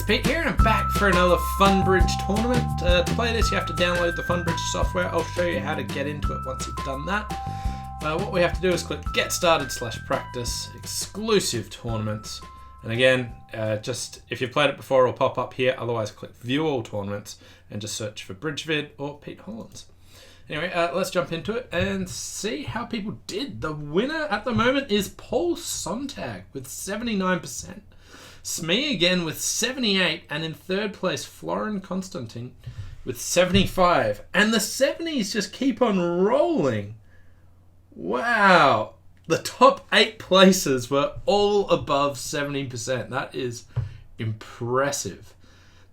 Pete here, and I'm back for another Funbridge tournament. To play this, you have to download the Funbridge software. I'll show you how to get into it once you've done that. What we have to do is click Get Started/Practice, exclusive tournaments. And again, just if you've played it before, it'll pop up here. Otherwise, click View All Tournaments and just search for Bridgevid or Pete Hollins. Anyway, let's jump into it and see how people did. The winner at the moment is Paul Sontag with 79%. Smee again with 78, and in third place, Florin Constantin with 75. And the 70s just keep on rolling. Wow. The top 8 places were all above 70%. That is impressive.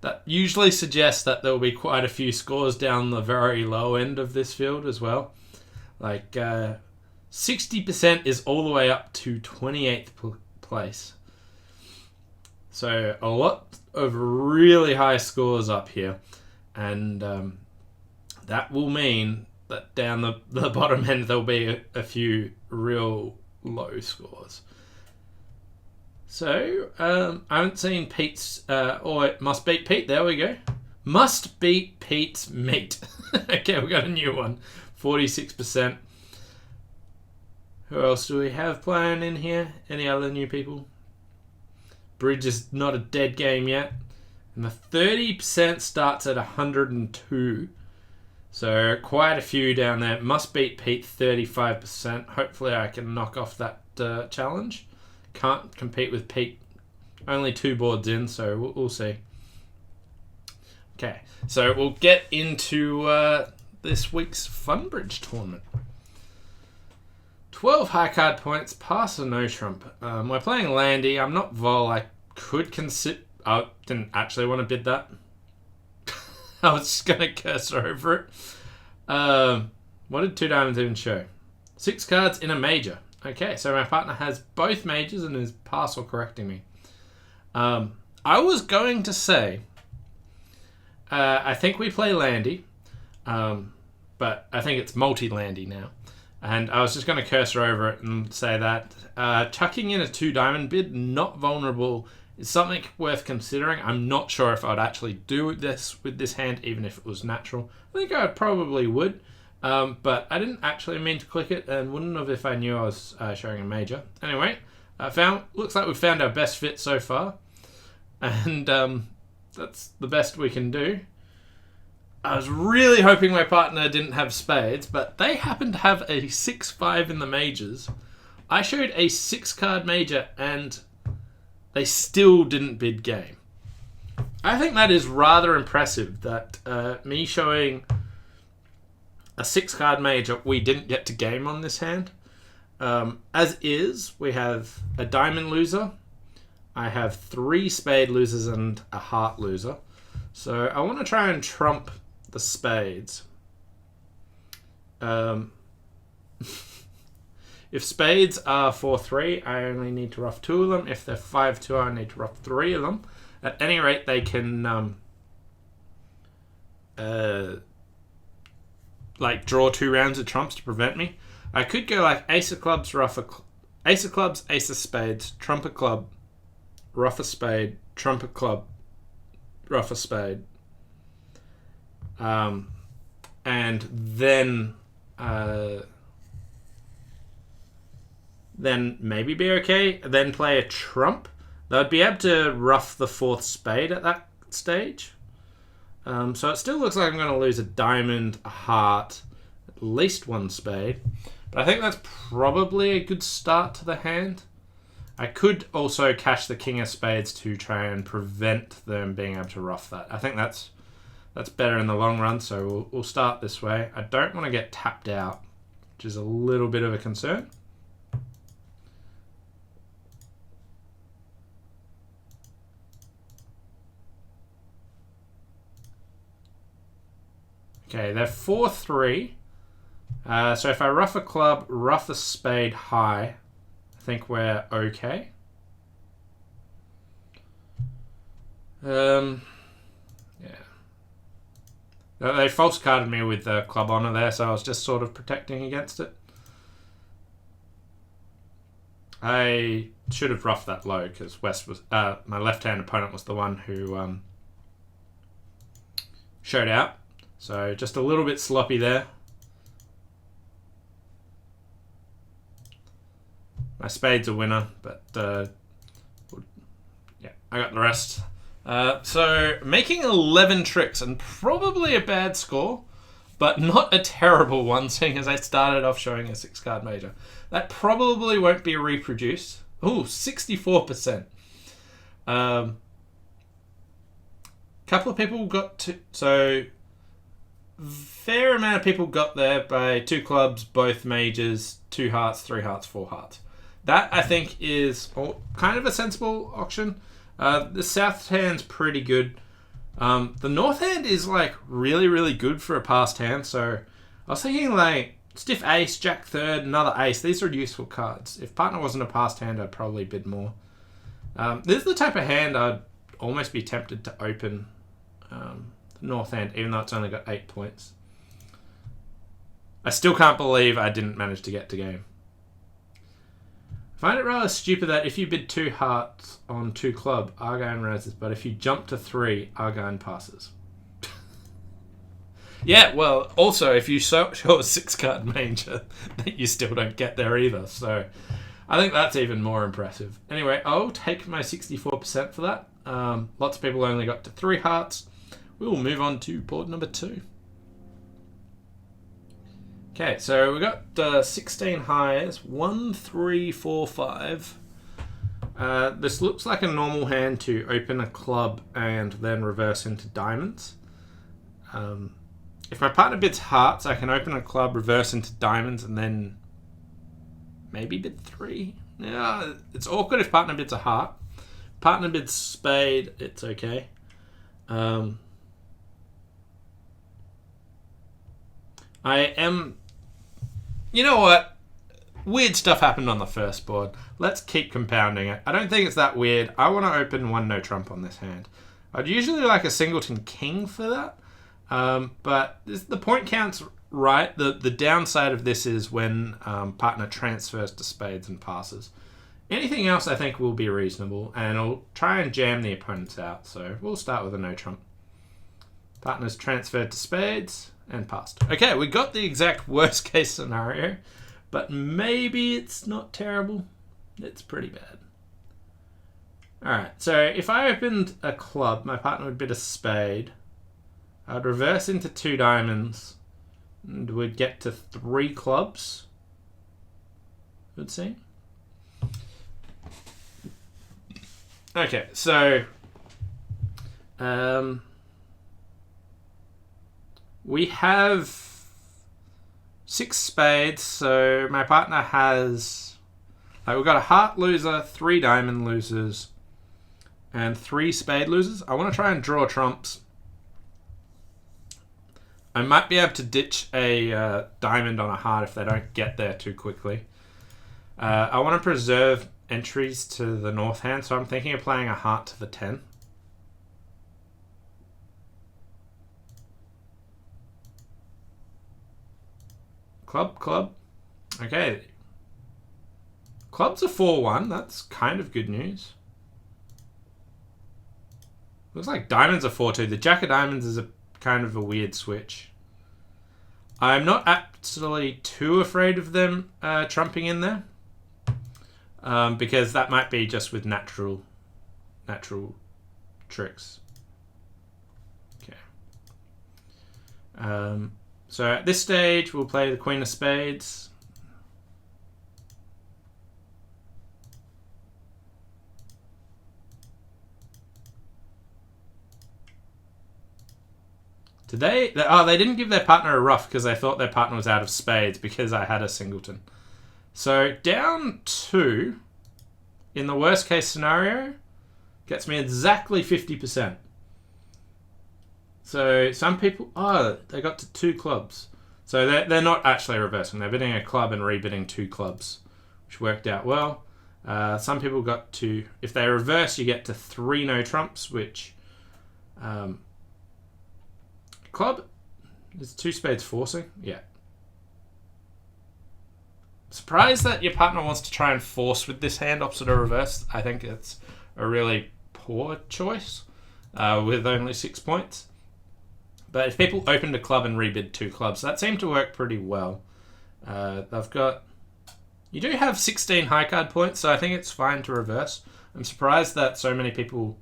That usually suggests that there will be quite a few scores down the very low end of this field as well. Like 60% is all the way up to 28th place. So a lot of really high scores up here. And that will mean that down the bottom end there'll be a few real low scores. So, I haven't seen Pete's, or it Must Beat Pete, there we go. Must Beat Pete's Meat. Okay, we got a new one, 46%. Who else do we have playing in here? Any other new people? Bridge is not a dead game yet. And the 30% starts at 102. So, quite a few down there. Must Beat Pete, 35%. Hopefully I can knock off that challenge. Can't compete with Pete. Only 2 boards in, so we'll see. Okay, so we'll get into this week's Funbridge tournament. 12 high card points, pass or no trump. We're playing Landy. I'm not vol. I could consider... I didn't actually want to bid that. I was just going to cursor over it. What did 2 diamonds even show? 6 cards in a major. Okay, so my partner has both majors and is pass or correcting me. I was going to say, I think we play Landy, but I think it's multi-Landy now. And I was just going to cursor over it and say that chucking in a 2 diamond bid, not vulnerable, is something worth considering. I'm not sure if I'd actually do this with this hand, even if it was natural. I think I probably would. But I didn't actually mean to click it and wouldn't have if I knew I was showing a major. Anyway, looks like we've found our best fit so far. And that's the best we can do. I was really hoping my partner didn't have spades, but they happen to have a 6-5 in the majors. I showed a 6-card major and they still didn't bid game. I think that is rather impressive that me showing a 6-card major, we didn't get to game on this hand. As is, we have a diamond loser. I have 3 spade losers and a heart loser. So I want to try and trump the spades. If spades are 4-3, I only need to ruff 2 of them. If they're 5-2, I need to ruff 3 of them. At any rate, they can draw 2 rounds of trumps to prevent me. I could go like ace of clubs, ace of clubs, ace of spades, trump a club, ruff a spade, trump a club, ruff a spade. And then maybe be okay. Then play a trump. They would be able to ruff the 4th spade at that stage. So it still looks like I'm going to lose a diamond, a heart, at least 1 spade. But I think that's probably a good start to the hand. I could also cash the king of spades to try and prevent them being able to ruff that. I think that's better in the long run, so we'll start this way. I don't want to get tapped out, which is a little bit of a concern. Okay, they're 4-3. So if I ruff a club, ruff a spade high, I think we're okay. Yeah. They false carded me with the club honor there, so I was just sort of protecting against it. I should have roughed that low because West was my left-hand opponent was the one who showed out. So just a little bit sloppy there. My spade's a winner, but yeah, I got the rest. So making 11 tricks and probably a bad score, but not a terrible one, seeing as I started off showing a 6-card major. That probably won't be reproduced. Ooh, 64%. Couple of people got to... So, fair amount of people got there by 2 clubs, both majors, 2 hearts, 3 hearts, 4 hearts. That, I think, is kind of a sensible auction. The south hand's pretty good. The north hand is like really, really good for a passed hand. So I was thinking like stiff ace, jack third, another ace. These are useful cards. If partner wasn't a passed hand, I'd probably bid more. This is the type of hand I'd almost be tempted to open the north hand, even though it's only got 8 points. I still can't believe I didn't manage to get to game. I find it rather stupid that if you bid 2 hearts on 2 club, Argine raises, but if you jump to 3, Argine passes. Yeah, well, also, if you show a 6-card major, you still don't get there either. So I think that's even more impressive. Anyway, I'll take my 64% for that. Lots of people only got to 3 hearts. We will move on to board number 2. Okay, so we got 16 highs, 1, 3, 4, 5. This looks like a normal hand to open a club and then reverse into diamonds. If my partner bids hearts, I can open a club, reverse into diamonds, and then maybe bid 3. Yeah, it's awkward if partner bids a heart. Partner bids spade, it's okay. I am... You know what? Weird stuff happened on the first board. Let's keep compounding it. I don't think it's that weird. I want to open 1 no trump on this hand. I'd usually like a singleton king for that. But the point count's right. The downside of this is when partner transfers to spades and passes. Anything else I think will be reasonable. And I'll try and jam the opponents out. So we'll start with a no trump. Partner's transferred to spades and passed. Okay, we got the exact worst case scenario, but maybe it's not terrible. It's pretty bad. Alright, so if I opened a club, my partner would bid a spade. I'd reverse into 2 diamonds, and we'd get to 3 clubs. Would seem. Okay, so we have 6 spades, so my partner has... we've got a heart loser, 3 diamond losers, and 3 spade losers. I want to try and draw trumps. I might be able to ditch a diamond on a heart if they don't get there too quickly. I want to preserve entries to the north hand, so I'm thinking of playing a heart to the 10. Club. Okay. Club's a 4-1. That's kind of good news. Looks like diamonds are 4-2. The jack of diamonds is a kind of a weird switch. I'm not absolutely too afraid of them trumping in there. Because that might be just with natural tricks. Okay. So at this stage, we'll play the Queen of Spades. They didn't give their partner a ruff because they thought their partner was out of spades because I had a singleton. So down 2, in the worst case scenario, gets me exactly 50%. So some people, they got to 2 clubs. So they're not actually reversing. They're bidding a club and rebidding 2 clubs, which worked out well. Some people got to, if they reverse, you get to 3 no trumps, which club is 2 spades forcing. Yeah. Surprised that your partner wants to try and force with this hand opposite a reverse. I think it's a really poor choice with only 6 points. But if people opened a club and rebid 2 clubs, that seemed to work pretty well. They've got... You do have 16 high card points, so I think it's fine to reverse. I'm surprised that so many people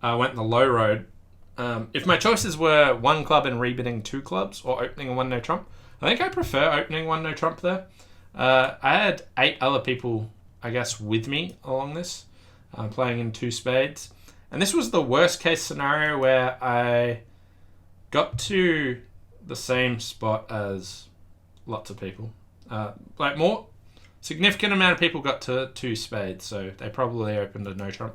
went the low road. If my choices were 1 club and rebidding 2 clubs, or opening a 1 no trump, I think I prefer opening 1 no trump there. I had 8 other people, I guess, with me along this, playing in 2 spades. And this was the worst case scenario where I got to the same spot as lots of people. More significant amount of people got to 2 spades, so they probably opened a no trump.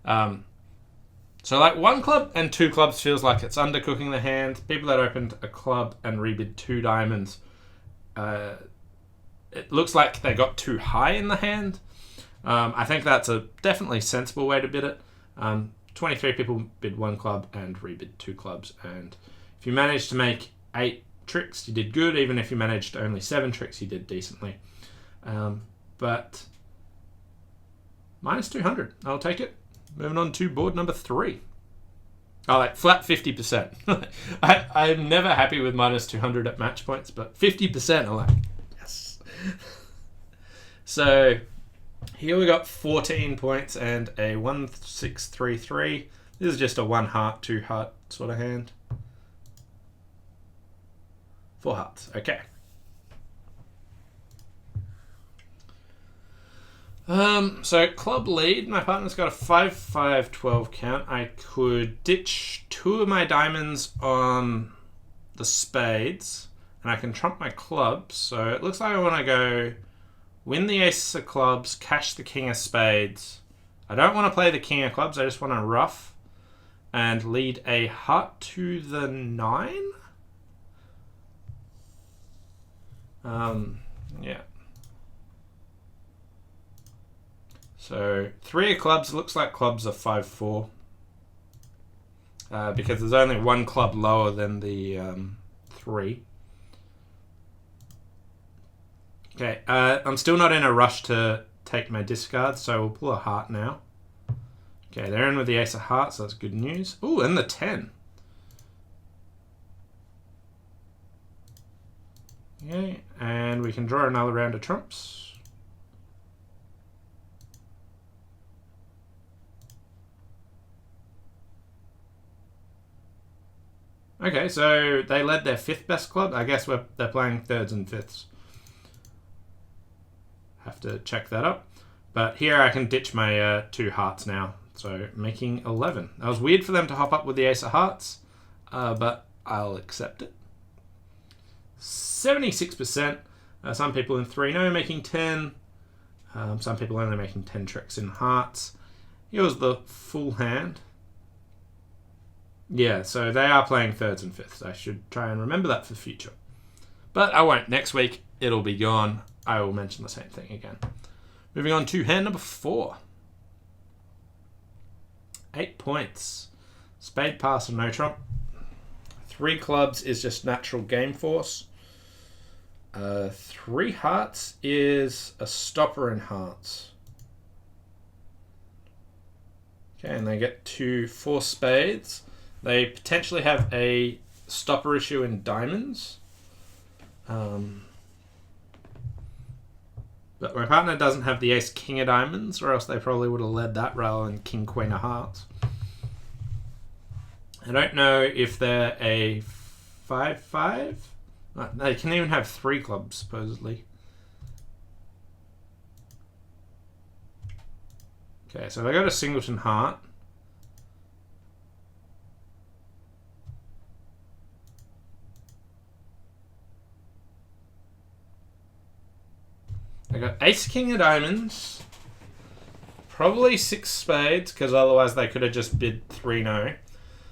So 1 club and 2 clubs feels like it's undercooking the hand. People that opened a club and rebid 2 diamonds, it looks like they got too high in the hand. I think that's a definitely sensible way to bid it. 23 people bid 1 club and rebid 2 clubs. And if you managed to make 8 tricks, you did good. Even if you managed only 7 tricks, you did decently. But minus 200, I'll take it. Moving on to board number 3. Flat 50%. I'm never happy with minus 200 at match points, but 50%, I'm yes. So here we got 14 points and a 1-6-3-3. This is just a 1 heart, 2 heart sort of hand. 4 hearts, okay. So club lead, my partner's got a 5-5-12 count. I could ditch 2 of my diamonds on the spades, and I can trump my clubs. So it looks like I want to go win the ace of clubs, cash the king of spades. I don't want to play the king of clubs, I just want to ruff and lead a heart to the 9. Yeah. So 3 of clubs, looks like clubs are 5-4. Because there's only 1 club lower than the 3. Okay, I'm still not in a rush to take my discard, so we'll pull a heart now. Okay, they're in with the ace of hearts, so that's good news. Ooh, and the 10. Okay, and we can draw another round of trumps. Okay, so they led their 5th best club. I guess they're playing 3rds and 5ths. Have to check that up. But here I can ditch my 2 hearts now. So making 11. That was weird for them to hop up with the ace of hearts. But I'll accept it. 76%. Some people in 3-0 making 10. Some people only making 10 tricks in hearts. Here was the full hand. Yeah, so they are playing 3rds and 5ths. I should try and remember that for the future. But I won't. Next week, it'll be gone. I will mention the same thing again. Moving on to hand number 4. 8 points. Spade pass and no trump. 3 clubs is just natural game force. 3 hearts is a stopper in hearts. Okay, and they get to 4 spades. They potentially have a stopper issue in diamonds. But my partner doesn't have the ace king of diamonds, or else they probably would have led that rather than king queen of hearts. I don't know if they're a 5-5. They can even have 3 clubs, supposedly. Okay, so they got a singleton heart. I got ace king of diamonds, probably 6 spades, because otherwise they could have just bid 3-0.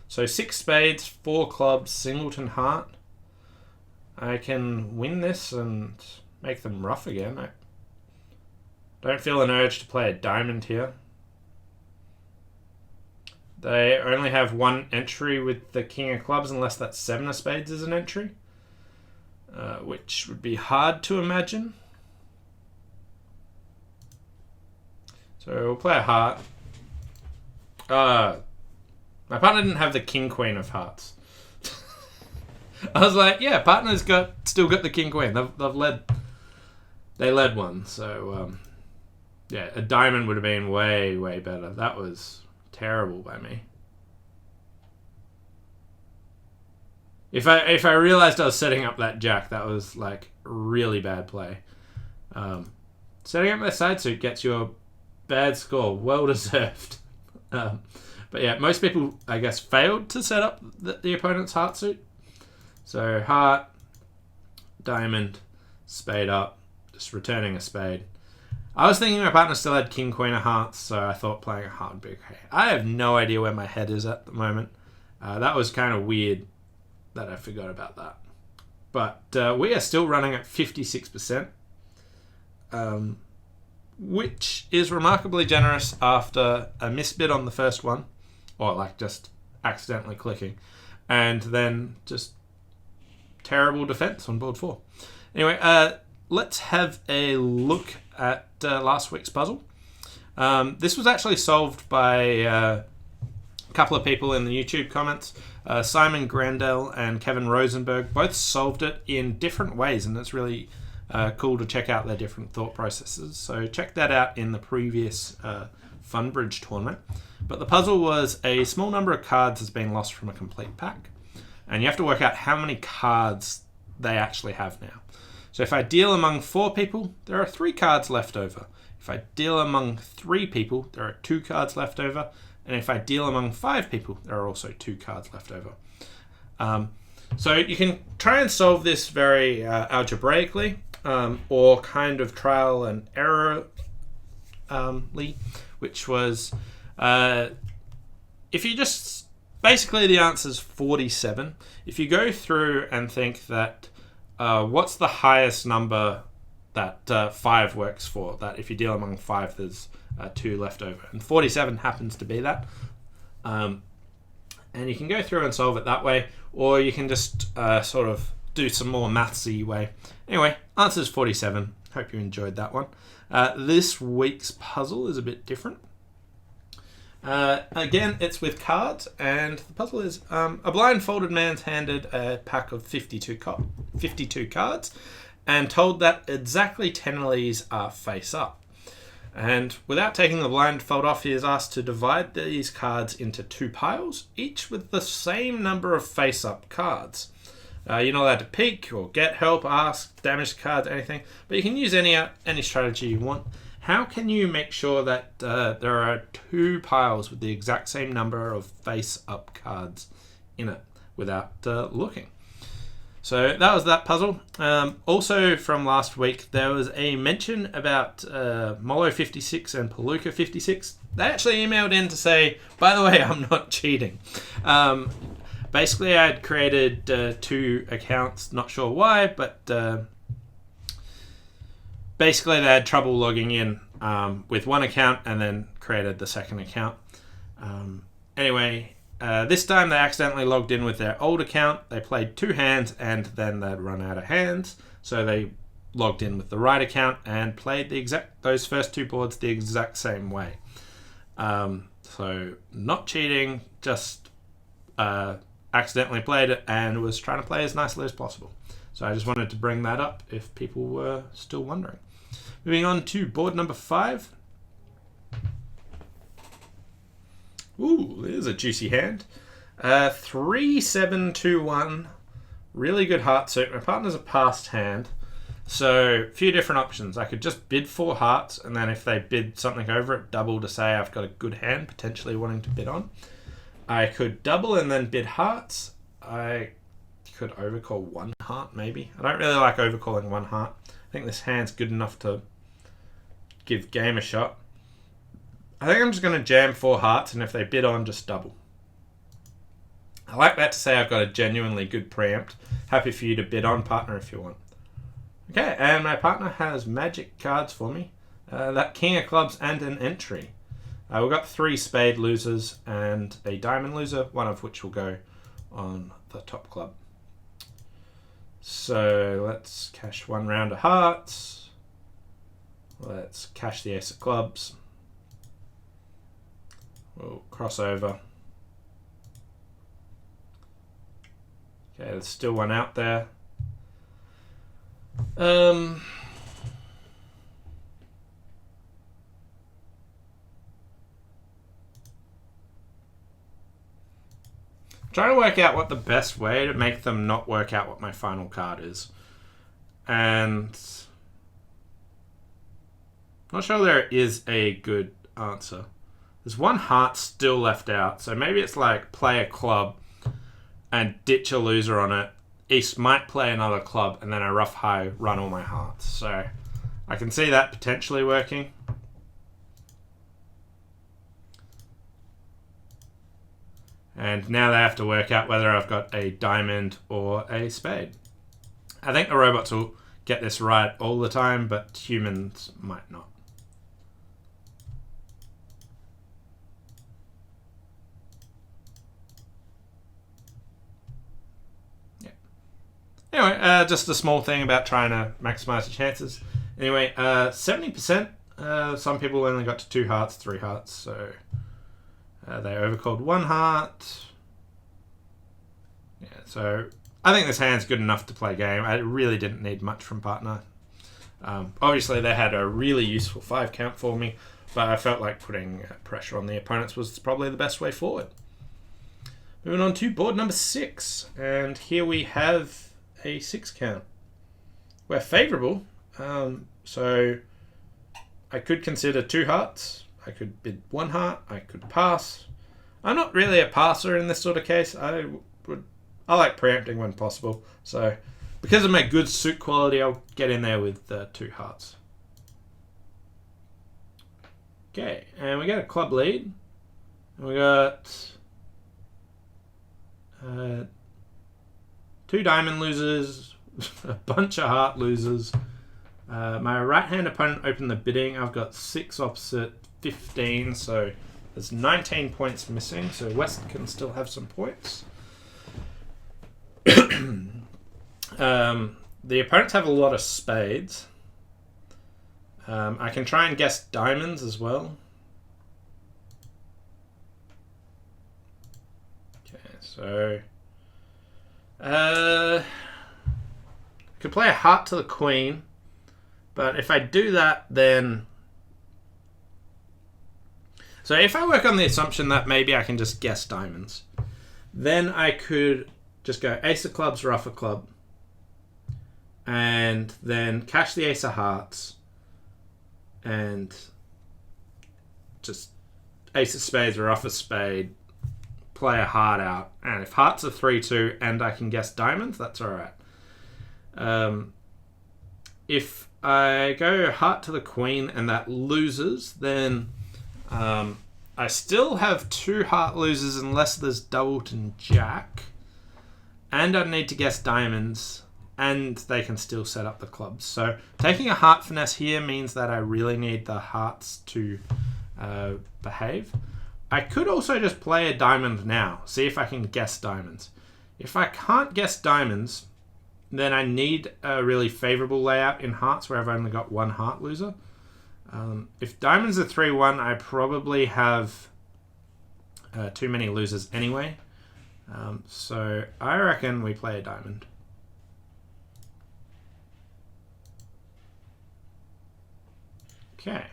So 6 spades, 4 clubs, singleton heart. I can win this and make them rough again. I don't feel an urge to play a diamond here. They only have 1 entry with the king of clubs, unless that 7 of spades is an entry, which would be hard to imagine. So we'll play a heart. My partner didn't have the king queen of hearts. I was like, yeah, partner's still got the king queen. They led one. So yeah, a diamond would have been way, way better. That was terrible by me. If I realized I was setting up that jack, that was like really bad play. Setting up that side suit gets you a bad score, well deserved. But yeah, most people, I guess, failed to set up the opponent's heart suit. So heart, diamond, spade up, just returning a spade. I was thinking my partner still had king, queen of hearts, so I thought playing a heart would be okay. I have no idea where my head is at the moment. That was kind of weird that I forgot about that. But we are still running at 56%, which is remarkably generous after a misbid on the first one, or like just accidentally clicking, and then just terrible defense on board 4. Anyway, let's have a look at last week's puzzle. This was actually solved by a couple of people in the YouTube comments. Simon Grandel and Kevin Rosenberg both solved it in different ways, and it's really cool to check out their different thought processes. So check that out in the previous Funbridge tournament. But the puzzle was a small number of cards has been lost from a complete pack, and you have to work out how many cards they actually have now. So if I deal among 4 people, there are 3 cards left over. If I deal among 3 people, there are 2 cards left over. And if I deal among 5 people, there are also 2 cards left over. So you can try and solve this very algebraically, or kind of trial and error, which was if you just basically the answer is 47. If you go through and think that what's the highest number that 5 works for, that if you deal among 5 there's 2 left over, and 47 happens to be that, and you can go through and solve it that way, or you can just sort of do some more mathsy way. Anyway, answer is 47. Hope you enjoyed that one. This week's puzzle is a bit different. Again, it's with cards, and the puzzle is a blindfolded man's handed a pack of 52 cards and told that exactly 10 of these are face up. And without taking the blindfold off, he is asked to divide these cards into 2 piles, each with the same number of face up cards. You're not allowed to peek or get help, ask, damage the cards, anything, but you can use any strategy you want. How can you make sure that there are 2 piles with the exact same number of face-up cards in it without looking? So that was that puzzle. Also from last week, there was a mention about Molo 56 and Palooka 56. They actually emailed in to say, by the way, I'm not cheating. Basically, I had created 2 accounts, not sure why, but basically they had trouble logging in with one account and then created the second account. Anyway, this time they accidentally logged in with their old account. They played 2 hands and then they'd run out of hands. So they logged in with the right account and played those first 2 boards the exact same way. So not cheating, just accidentally played it and was trying to play as nicely as possible. So I just wanted to bring that up if people were still wondering. Moving on to board number 5. Ooh, there's a juicy hand. 3, 7, 2, 1. Really good heart suit. My partner's a passed hand. So a few different options. I could just bid 4 hearts, and then if they bid something over it, double to say I've got a good hand potentially wanting to bid on. I could double and then bid hearts. I could overcall 1 heart maybe. I don't really like overcalling 1 heart. I think this hand's good enough to give game a shot. I think I'm just going to jam 4 hearts, and if they bid on, just double. I like that to say I've got a genuinely good preempt. Happy for you to bid on, partner, if you want. Okay, and my partner has magic cards for me. That King of Clubs and an entry. We've got 3 spade losers and a diamond loser, one of which will go on the top club. So let's cash 1 round of hearts. Let's cash the ace of clubs. We'll cross over. Okay, there's still one out there. Trying to work out what the best way to make them not work out what my final card is. And I'm not sure there is a good answer. There's one heart still left out, so maybe it's like play a club and ditch a loser on it. East might play another club, and then a rough high run all my hearts. So I can see that potentially working. And now they have to work out whether I've got a diamond or a spade. I think the robots will get this right all the time, but humans might not. Yeah. Anyway, just a small thing about trying to maximize the chances. Anyway, 70%. Some people only got to 2 hearts, 3 hearts, so they overcalled 1 heart. Yeah, so I think this hand's good enough to play game. I really didn't need much from partner. Obviously, they had a really useful 5 count for me, but I felt like putting pressure on the opponents was probably the best way forward. Moving on to board number 6, and here we have a 6 count. We're favourable, so I could consider 2 hearts. I could bid 1 heart. I could pass. I'm not really a passer in this sort of case. I like preempting when possible. So because of my good suit quality, I'll get in there with 2 hearts. Okay, and we got a club lead. And we got 2 diamond losers, a bunch of heart losers. My right-hand opponent opened the bidding. I've got 6 opposite 15, so there's 19 points missing, so West can still have some points. The opponents have a lot of spades. I can try and guess diamonds as well. Okay, so I could play a heart to the queen, but if I do that, then so if I work on the assumption that maybe I can just guess diamonds, then I could just go ace of clubs, rough of club, and then cash the ace of hearts, and just ace of spades, rough of spade, play a heart out. And if hearts are 3-2 and I can guess diamonds, that's alright. If I go heart to the queen and that loses, then I still have 2 heart losers unless there's doubleton jack, and I need to guess diamonds, and they can still set up the clubs. So taking a heart finesse here means that I really need the hearts to behave. I could also just play a diamond now, see if I can guess diamonds. If I can't guess diamonds, then I need a really favourable layout in hearts where I've only got 1 heart loser. If diamonds are 3-1, I probably have too many losers anyway. So I reckon we play a diamond. Okay.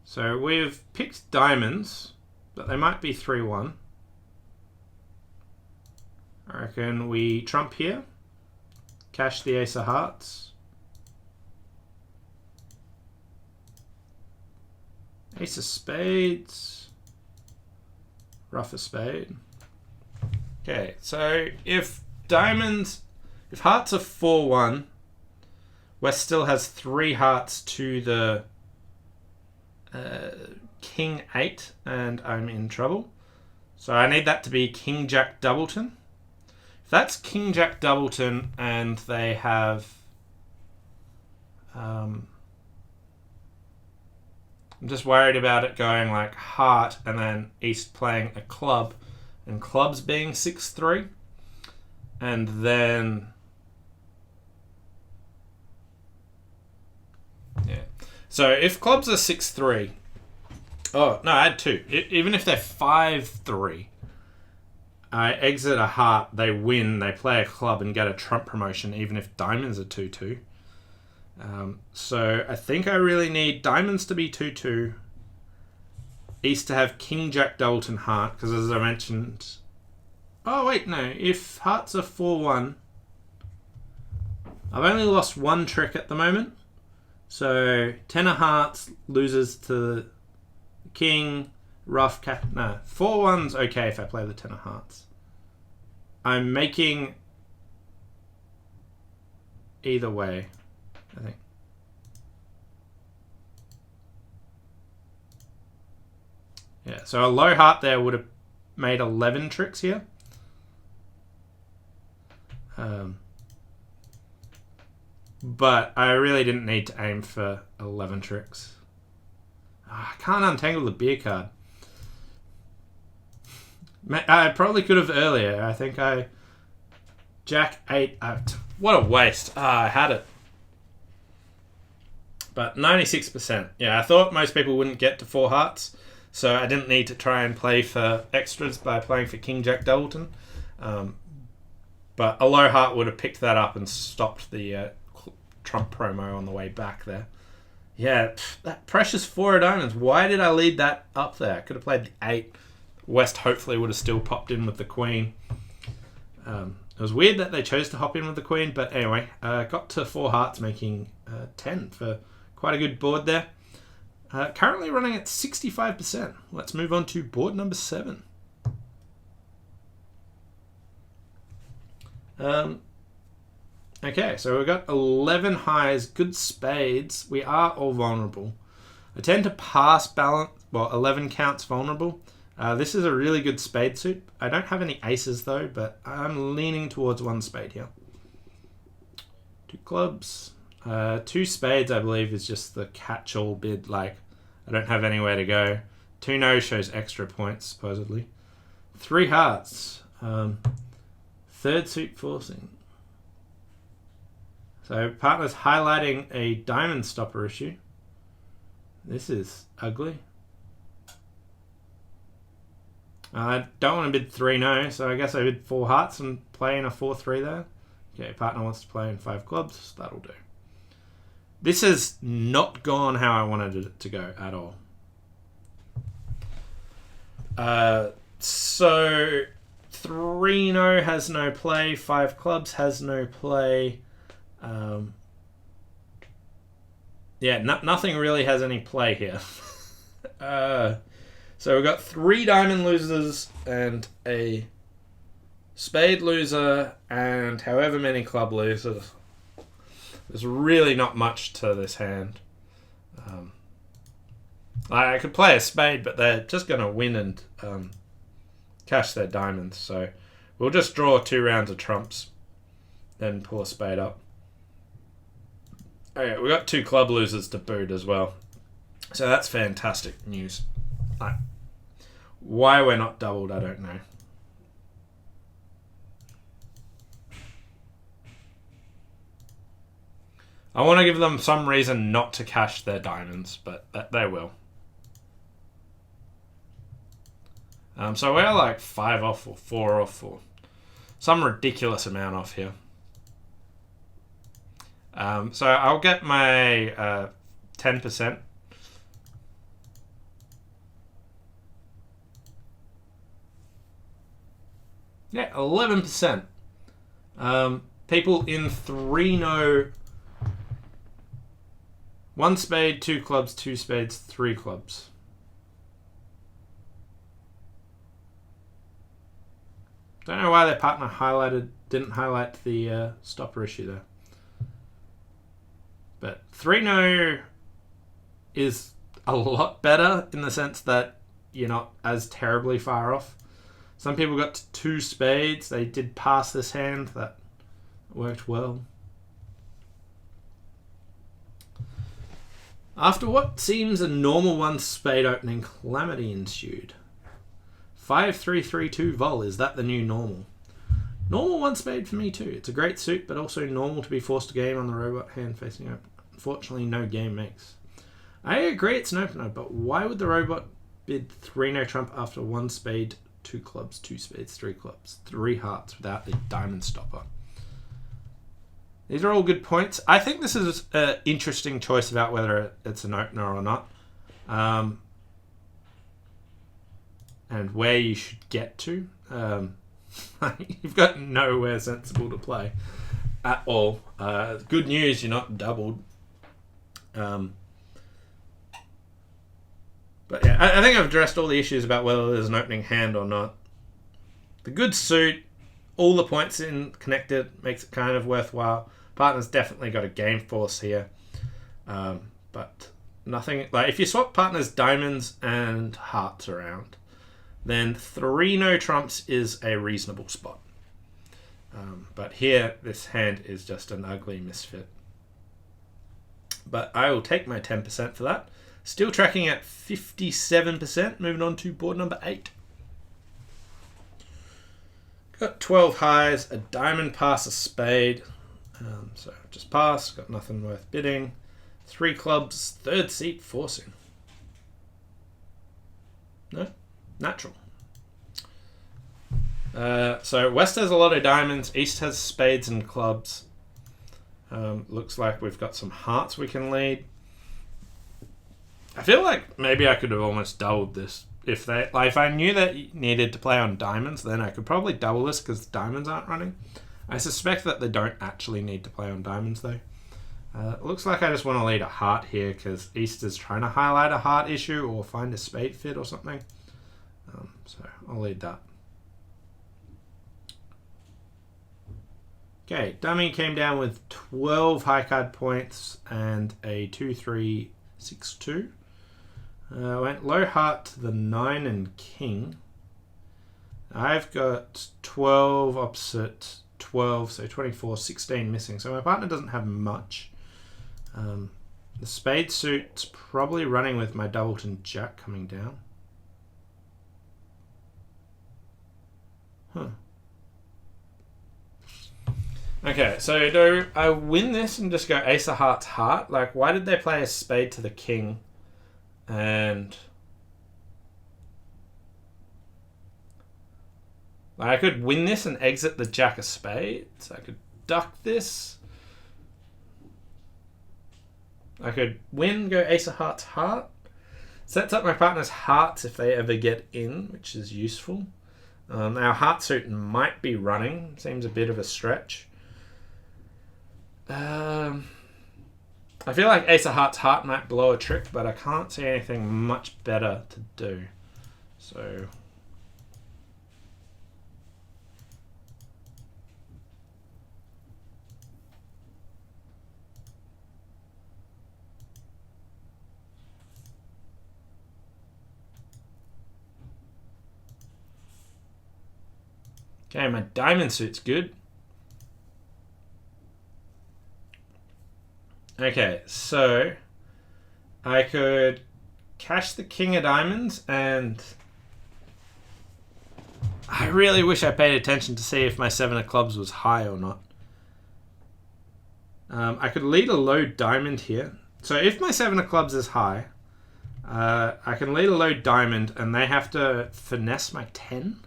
So we've picked diamonds, but they might be 3-1. I reckon we trump here, cash the ace of hearts, ace of spades, rough of spade. Okay, so if hearts are 4-1, West still has 3 hearts to the king 8, and I'm in trouble. So I need that to be king jack doubleton. If that's king jack doubleton and they have I'm just worried about it going like heart and then East playing a club and clubs being 6-3, and then yeah. So if clubs are 6-3, Oh, no, I had 2. Even if they're 5-3, I exit a heart, they win, they play a club and get a trump promotion, even if diamonds are 2-2. So I think I really need diamonds to be 2-2. East to have King, Jack, Doubleton, heart, because as I mentioned... Oh, wait, no. If hearts are 4-1... I've only lost 1 trick at the moment. So, 10 of hearts loses to King, rough, cat... No, 4-1's okay if I play the 10 of hearts. I'm making... either way, I think. Yeah, so a low heart there would have made 11 tricks here. But I really didn't need to aim for 11 tricks. I can't untangle the beer card. I probably could have earlier. I think I... Jack 8... what a waste. I had it. But 96%. Yeah, I thought most people wouldn't get to 4 hearts. So I didn't need to try and play for extras by playing for King, Jack, Doubleton. But a low heart would have picked that up and stopped the trump promo on the way back there. Yeah, that precious 4 of diamonds. Why did I lead that up there? I could have played the 8. West hopefully would have still popped in with the queen. It was weird that they chose to hop in with the queen, but anyway, got to 4 hearts, making 10 for quite a good board there. Currently running at 65%. Let's move on to board number 7. Okay, so we've got 11 highs, good spades. We are all vulnerable. I tend to pass balance. Well, 11 counts vulnerable. This is a really good spade suit. I don't have any aces though, but I'm leaning towards 1 spade here. 2 clubs. 2 spades, I believe, is just the catch-all bid. Like, I don't have anywhere to go. 2 no shows extra points, supposedly. 3 hearts. 3rd suit forcing. So, partner's highlighting a diamond stopper issue. This is ugly. I don't want to bid 3 no, so I guess I bid 4 hearts and play in a 4-3 there. Okay, partner wants to play in 5 clubs. That'll do. This has not gone how I wanted it to go at all. So 3 no has no play. 5 clubs has no play. Yeah, nothing really has any play here. So we've got 3 diamond losers and a spade loser and however many club losers. There's really not much to this hand. I could play a spade, but they're just going to win and cash their diamonds. So we'll just draw 2 rounds of trumps, then pull a spade up. Okay, we got 2 club losers to boot as well. So that's fantastic news. Why we're not doubled, I don't know. I want to give them some reason not to cash their diamonds, but they will. So we're like 5 off or 4 off or some ridiculous amount off here. So I'll get my 10%. Yeah, 11%. People in 3 no... 1 spade, 2 clubs, 2 spades, 3 clubs. Don't know why their partner didn't highlight the stopper issue there. But 3 no is a lot better in the sense that you're not as terribly far off. Some people got to 2 spades. They did pass this hand. That worked well. After what seems a normal 1 spade opening, calamity ensued. 5-3-3-2 vol, is that the new normal? Normal 1 spade for me too. It's a great suit, but also normal to be forced to game on the robot hand facing open. Unfortunately, no game makes. I agree it's an opener, but why would the robot bid 3 no trump after 1 spade, 2 clubs, 2 spades, 3 clubs, 3 hearts without the diamond stopper. These are all good points. I think this is an interesting choice about whether it's an opener or not. And where you should get to. You've got nowhere sensible to play at all. Good news, you're not doubled. But yeah, I think I've addressed all the issues about whether there's an opening hand or not. The good suit, all the points in connected, makes it kind of worthwhile. Partner's definitely got a game force here. But nothing, like if you swap partner's diamonds and hearts around, then 3 no trumps is a reasonable spot. But here, this hand is just an ugly misfit. But I will take my 10% for that. Still tracking at 57%. Moving on to board number 8. Got 12 highs, a diamond pass, a spade. So just pass, got nothing worth bidding. 3 clubs, 3rd seat, forcing. No? Natural. So West has a lot of diamonds, East has spades and clubs. Looks like we've got some hearts we can lead. I feel like maybe I could have almost doubled this. If I knew that you needed to play on diamonds, then I could probably double this because diamonds aren't running. I suspect that they don't actually need to play on diamonds though. Looks like I just want to lead a heart here because East is trying to highlight a heart issue or find a spade fit or something. So I'll lead that. Okay, dummy came down with 12 high card points and a 2-3-6-2. Went low heart to the 9 and king. I've got 12 opposite 12, so 24, 16 missing. So my partner doesn't have much. The spade suit's probably running with my doubleton jack coming down. Huh. Okay, so do I win this and just go ace of hearts heart? Like, why did they play a spade to the king? And like, I could win this and exit the jack of spades. I could duck this. I could win, go ace of hearts heart. Sets up my partner's hearts if they ever get in, which is useful. Our heart suit might be running. Seems a bit of a stretch. I feel like ace of hearts heart might blow a trick, but I can't see anything much better to do. So okay, my diamond suit's good. Okay, so I could cash the king of diamonds, and I really wish I paid attention to see if my 7 of clubs was high or not. I could lead a low diamond here. So if my 7 of clubs is high, I can lead a low diamond and they have to finesse my 10.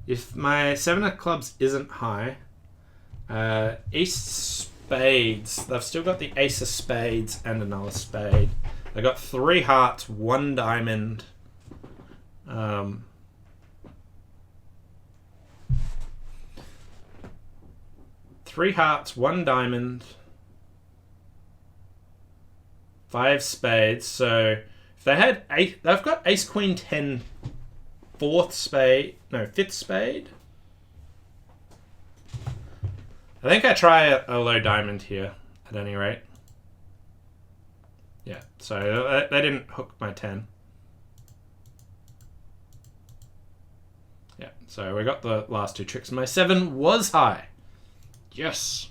If my 7 of clubs isn't high, ace spades, they've still got the ace of spades and another spade. They got 3 hearts, 1 diamond. 3 hearts, 1 diamond, 5 spades. So if they had 8, they've got ace queen 10, 5th spade. I think I try a low diamond here at any rate. Yeah, so they didn't hook my 10. Yeah, so we got the last 2 tricks. My 7 was high. Yes.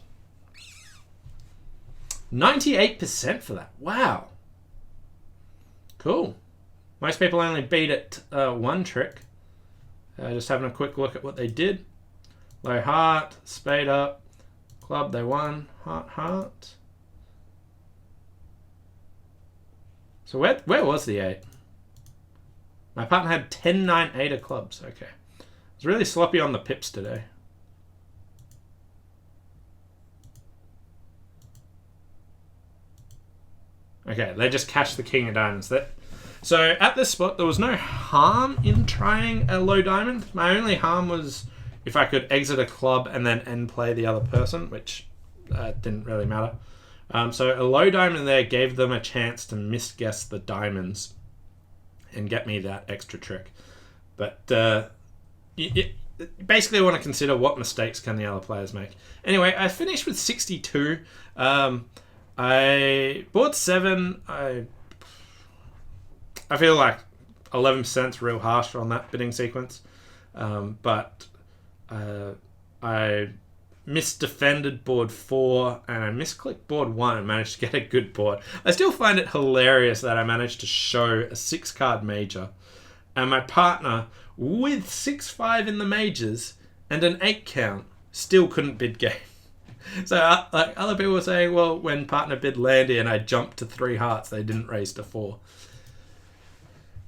98% for that. Wow. Cool. Most people only beat it 1 trick. Just having a quick look at what they did. Low heart, spade up, club they won, heart, heart. So where was the 8? My partner had 10, 9, 8 of clubs. Okay. It's really sloppy on the pips today. Okay, they just cashed the king of diamonds. So at this spot, there was no harm in trying a low diamond. My only harm was if I could exit a club and then end play the other person, which didn't really matter. So a low diamond there gave them a chance to misguess the diamonds and get me that extra trick. But you basically want to consider what mistakes can the other players make. Anyway, I finished with 62. I bought 7. I feel like 11% is real harsh on that bidding sequence. But I misdefended board 4 and I misclicked board 1 and managed to get a good board. I still find it hilarious that I managed to show a 6-card major and my partner with 6-5 in the majors and an 8 count still couldn't bid game. So like other people were saying, well, when partner bid Landy and I jumped to 3 hearts, they didn't raise to 4.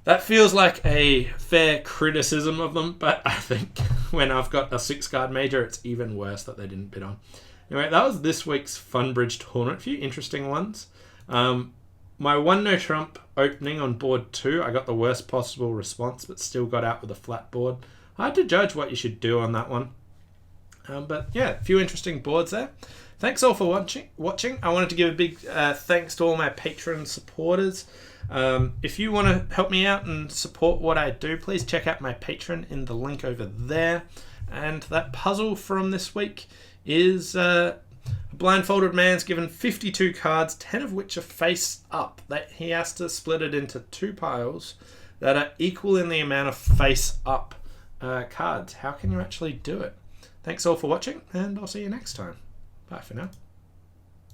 That feels like a fair criticism of them, but I think when I've got a 6-card major, it's even worse that they didn't bid on. Anyway, that was this week's Funbridge tournament. A few interesting ones. My 1 no trump opening on board 2, I got the worst possible response, but still got out with a flat board. Hard to judge what you should do on that one. But yeah, a few interesting boards there. Thanks all for watching. I wanted to give a big thanks to all my Patreon supporters. If you want to help me out and support what I do, please check out my Patreon in the link over there. And that puzzle from this week is a blindfolded man's given 52 cards, 10 of which are face up. He has to split it into 2 piles that are equal in the amount of face up cards. How can you actually do it? Thanks all for watching, and I'll see you next time. Bye for now.